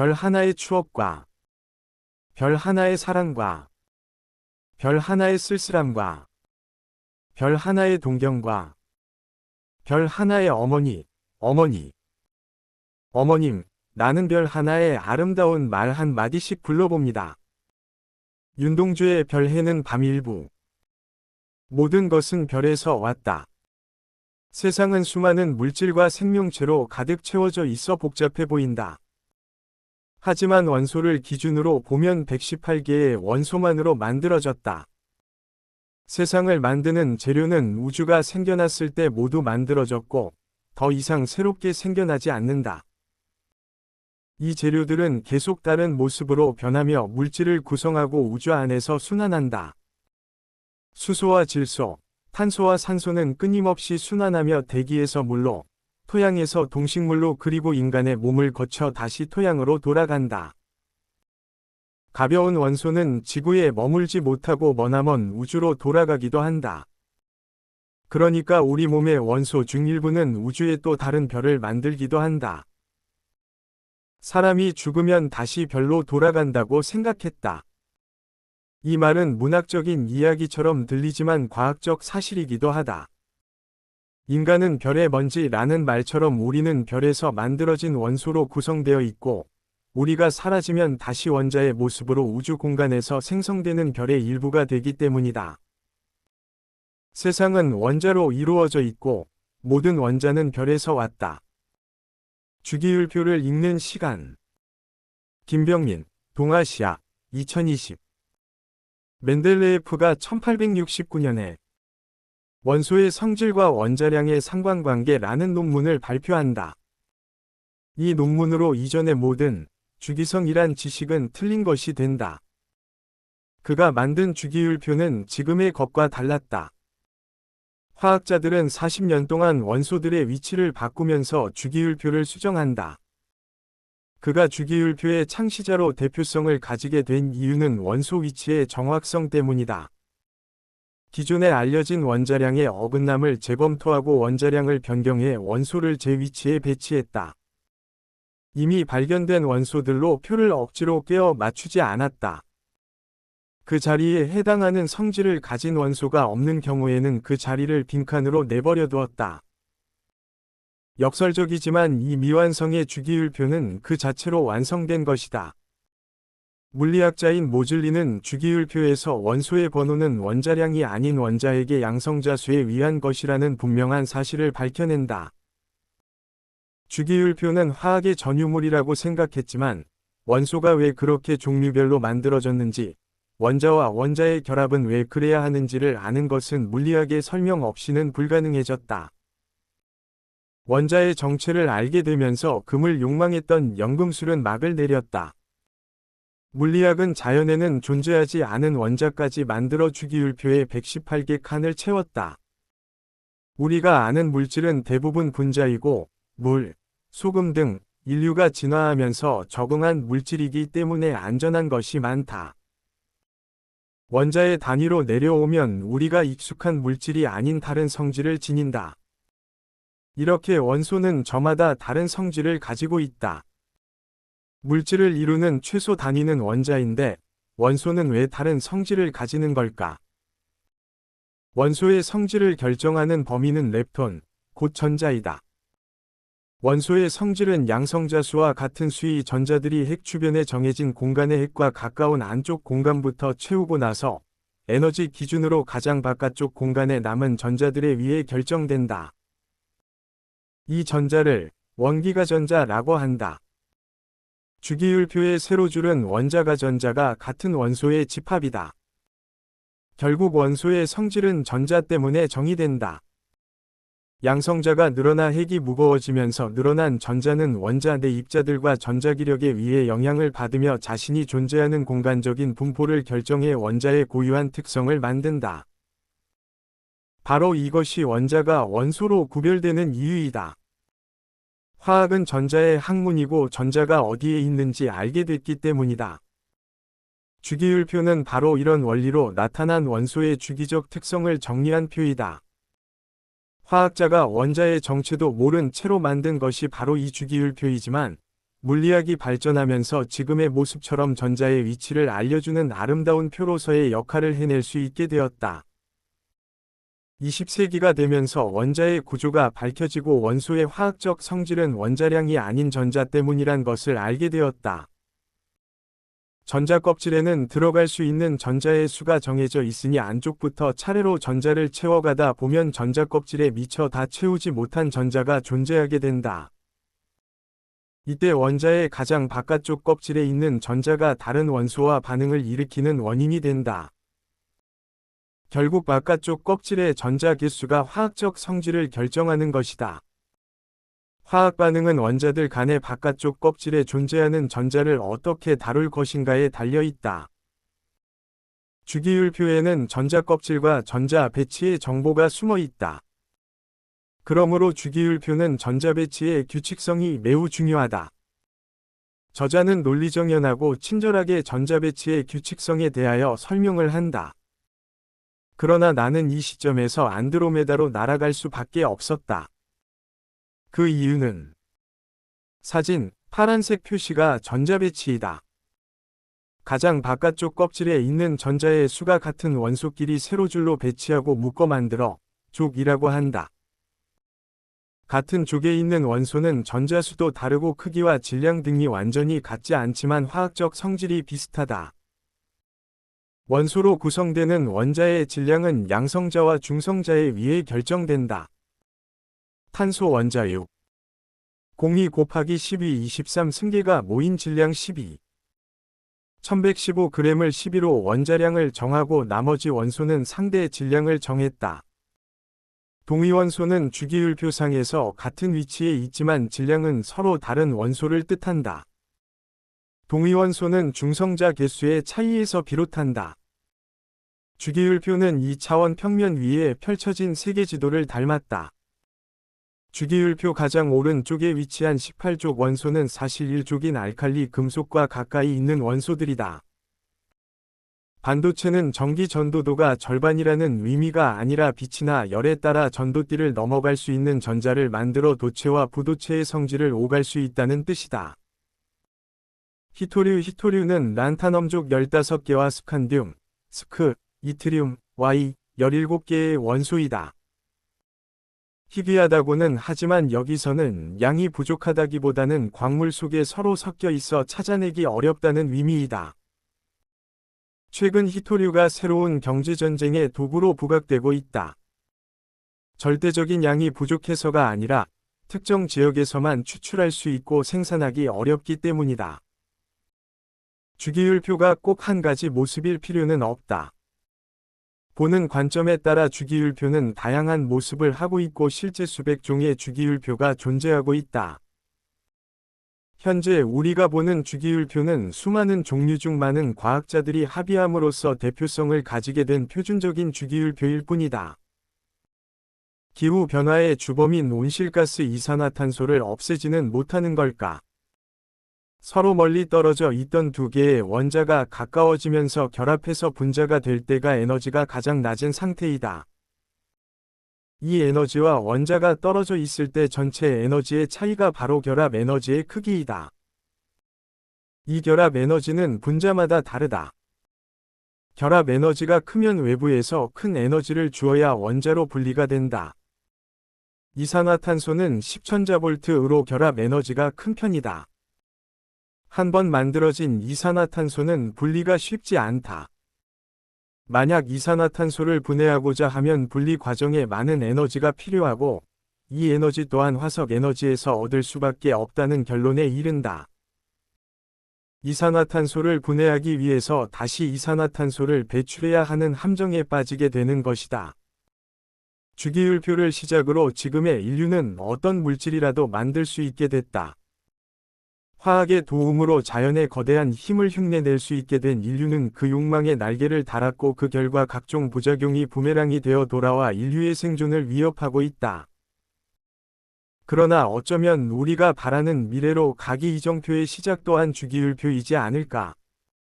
별 하나의 추억과 별 하나의 사랑과 별 하나의 쓸쓸함과 별 하나의 동경과 별 하나의 어머니, 어머님, 나는 별 하나의 아름다운 말 한마디씩 불러봅니다. 윤동주의 별해는 밤일부. 모든 것은 별에서 왔다. 세상은 수많은 물질과 생명체로 가득 채워져 있어 복잡해 보인다. 하지만 원소를 기준으로 보면 118개의 원소만으로 만들어졌다. 세상을 만드는 재료는 우주가 생겨났을 때 모두 만들어졌고 더 이상 새롭게 생겨나지 않는다. 이 재료들은 계속 다른 모습으로 변하며 물질을 구성하고 우주 안에서 순환한다. 수소와 질소, 탄소와 산소는 끊임없이 순환하며 대기에서 물로, 토양에서 동식물로 그리고 인간의 몸을 거쳐 다시 토양으로 돌아간다. 가벼운 원소는 지구에 머물지 못하고 머나먼 우주로 돌아가기도 한다. 그러니까 우리 몸의 원소 중 일부는 우주에 또 다른 별을 만들기도 한다. 사람이 죽으면 다시 별로 돌아간다고 생각했다. 이 말은 문학적인 이야기처럼 들리지만 과학적 사실이기도 하다. 인간은 별의 먼지라는 말처럼 우리는 별에서 만들어진 원소로 구성되어 있고, 우리가 사라지면 다시 원자의 모습으로 우주 공간에서 생성되는 별의 일부가 되기 때문이다. 세상은 원자로 이루어져 있고, 모든 원자는 별에서 왔다. 주기율표를 읽는 시간. 김병민, 동아시아, 2020. 멘델레예프가 1869년에 원소의 성질과 원자량의 상관관계라는 논문을 발표한다. 이 논문으로 이전의 모든 주기성이란 지식은 틀린 것이 된다. 그가 만든 주기율표는 지금의 것과 달랐다. 화학자들은 40년 동안 원소들의 위치를 바꾸면서 주기율표를 수정한다. 그가 주기율표의 창시자로 대표성을 가지게 된 이유는 원소 위치의 정확성 때문이다. 기존에 알려진 원자량의 어긋남을 재검토하고 원자량을 변경해 원소를 제 위치에 배치했다. 이미 발견된 원소들로 표를 억지로 꿰어 맞추지 않았다. 그 자리에 해당하는 성질을 가진 원소가 없는 경우에는 그 자리를 빈칸으로 내버려 두었다. 역설적이지만 이 미완성의 주기율표는 그 자체로 완성된 것이다. 물리학자인 모즐리는 주기율표에서 원소의 번호는 원자량이 아닌 원자에게 양성자 수에 의한 것이라는 분명한 사실을 밝혀낸다. 주기율표는 화학의 전유물이라고 생각했지만 원소가 왜 그렇게 종류별로 만들어졌는지, 원자와 원자의 결합은 왜 그래야 하는지를 아는 것은 물리학의 설명 없이는 불가능해졌다. 원자의 정체를 알게 되면서 금을 욕망했던 연금술은 막을 내렸다. 물리학은 자연에는 존재하지 않은 원자까지 만들어 주기율표에 118개 칸을 채웠다. 우리가 아는 물질은 대부분 분자이고 물, 소금 등 인류가 진화하면서 적응한 물질이기 때문에 안전한 것이 많다. 원자의 단위로 내려오면 우리가 익숙한 물질이 아닌 다른 성질을 지닌다. 이렇게 원소는 저마다 다른 성질을 가지고 있다. 물질을 이루는 최소 단위는 원자인데 원소는 왜 다른 성질을 가지는 걸까? 원소의 성질을 결정하는 범위는 렙톤, 곧 전자이다. 원소의 성질은 양성자 수와 같은 수의 전자들이 핵 주변에 정해진 공간의 핵과 가까운 안쪽 공간부터 채우고 나서 에너지 기준으로 가장 바깥쪽 공간에 남은 전자들에 의해 결정된다. 이 전자를 원기가전자라고 한다. 주기율표의 세로줄은 원자가 전자가 같은 원소의 집합이다. 결국 원소의 성질은 전자 때문에 정의된다. 양성자가 늘어나 핵이 무거워지면서 늘어난 전자는 원자 내 입자들과 전자기력에 의해 영향을 받으며 자신이 존재하는 공간적인 분포를 결정해 원자의 고유한 특성을 만든다. 바로 이것이 원자가 원소로 구별되는 이유이다. 화학은 전자의 학문이고 전자가 어디에 있는지 알게 됐기 때문이다. 주기율표는 바로 이런 원리로 나타난 원소의 주기적 특성을 정리한 표이다. 화학자가 원자의 정체도 모른 채로 만든 것이 바로 이 주기율표이지만 물리학이 발전하면서 지금의 모습처럼 전자의 위치를 알려주는 아름다운 표로서의 역할을 해낼 수 있게 되었다. 20세기가 되면서 원자의 구조가 밝혀지고 원소의 화학적 성질은 원자량이 아닌 전자 때문이란 것을 알게 되었다. 전자 껍질에는 들어갈 수 있는 전자의 수가 정해져 있으니 안쪽부터 차례로 전자를 채워가다 보면 전자 껍질에 미처 다 채우지 못한 전자가 존재하게 된다. 이때 원자의 가장 바깥쪽 껍질에 있는 전자가 다른 원소와 반응을 일으키는 원인이 된다. 결국 바깥쪽 껍질의 전자 개수가 화학적 성질을 결정하는 것이다. 화학 반응은 원자들 간의 바깥쪽 껍질에 존재하는 전자를 어떻게 다룰 것인가에 달려 있다. 주기율표에는 전자 껍질과 전자 배치의 정보가 숨어 있다. 그러므로 주기율표는 전자 배치의 규칙성이 매우 중요하다. 저자는 논리정연하고 친절하게 전자 배치의 규칙성에 대하여 설명을 한다. 그러나 나는 이 시점에서 안드로메다로 날아갈 수밖에 없었다. 그 이유는 사진, 파란색 표시가 전자 배치이다. 가장 바깥쪽 껍질에 있는 전자의 수가 같은 원소끼리 세로줄로 배치하고 묶어 만들어 족이라고 한다. 같은 족에 있는 원소는 전자수도 다르고 크기와 질량 등이 완전히 같지 않지만 화학적 성질이 비슷하다. 원소로 구성되는 원자의 질량은 양성자와 중성자에 의해 결정된다. 탄소 원자유 02 곱하기 12 23 승계가 모인 질량 12 1115g을 12로 원자량을 정하고 나머지 원소는 상대 질량을 정했다. 동위원소는 주기율표상에서 같은 위치에 있지만 질량은 서로 다른 원소를 뜻한다. 동위원소는 중성자 개수의 차이에서 비롯한다. 주기율표는 2차원 평면 위에 펼쳐진 세계지도를 닮았다. 주기율표 가장 오른쪽에 위치한 18족 원소는 사실 1족인 알칼리 금속과 가까이 있는 원소들이다. 반도체는 전기 전도도가 절반이라는 의미가 아니라 빛이나 열에 따라 전도띠를 넘어갈 수 있는 전자를 만들어 도체와 부도체의 성질을 오갈 수 있다는 뜻이다. 히토류는 란타넘족 15개와 스칸듐, 스크, 이트리움, Y, 17개의 원소이다. 희귀하다고는 하지만 여기서는 양이 부족하다기보다는 광물 속에 서로 섞여 있어 찾아내기 어렵다는 의미이다. 최근 히토류가 새로운 경제전쟁의 도구로 부각되고 있다. 절대적인 양이 부족해서가 아니라 특정 지역에서만 추출할 수 있고 생산하기 어렵기 때문이다. 주기율표가 꼭 한 가지 모습일 필요는 없다. 보는 관점에 따라 주기율표는 다양한 모습을 하고 있고 실제 수백 종의 주기율표가 존재하고 있다. 현재 우리가 보는 주기율표는 수많은 종류 중 많은 과학자들이 합의함으로써 대표성을 가지게 된 표준적인 주기율표일 뿐이다. 기후변화의 주범인 온실가스 이산화탄소를 없애지는 못하는 걸까? 서로 멀리 떨어져 있던 두 개의 원자가 가까워지면서 결합해서 분자가 될 때가 에너지가 가장 낮은 상태이다. 이 에너지와 원자가 떨어져 있을 때 전체 에너지의 차이가 바로 결합 에너지의 크기이다. 이 결합 에너지는 분자마다 다르다. 결합 에너지가 크면 외부에서 큰 에너지를 주어야 원자로 분리가 된다. 이산화탄소는 10천자볼트으로 결합 에너지가 큰 편이다. 한 번 만들어진 이산화탄소는 분리가 쉽지 않다. 만약 이산화탄소를 분해하고자 하면 분리 과정에 많은 에너지가 필요하고 이 에너지 또한 화석 에너지에서 얻을 수밖에 없다는 결론에 이른다. 이산화탄소를 분해하기 위해서 다시 이산화탄소를 배출해야 하는 함정에 빠지게 되는 것이다. 주기율표를 시작으로 지금의 인류는 어떤 물질이라도 만들 수 있게 됐다. 화학의 도움으로 자연의 거대한 힘을 흉내낼 수 있게 된 인류는 그 욕망에 날개를 달았고 그 결과 각종 부작용이 부메랑이 되어 돌아와 인류의 생존을 위협하고 있다. 그러나 어쩌면 우리가 바라는 미래로 가기 이정표의 시작 또한 주기율표이지 않을까.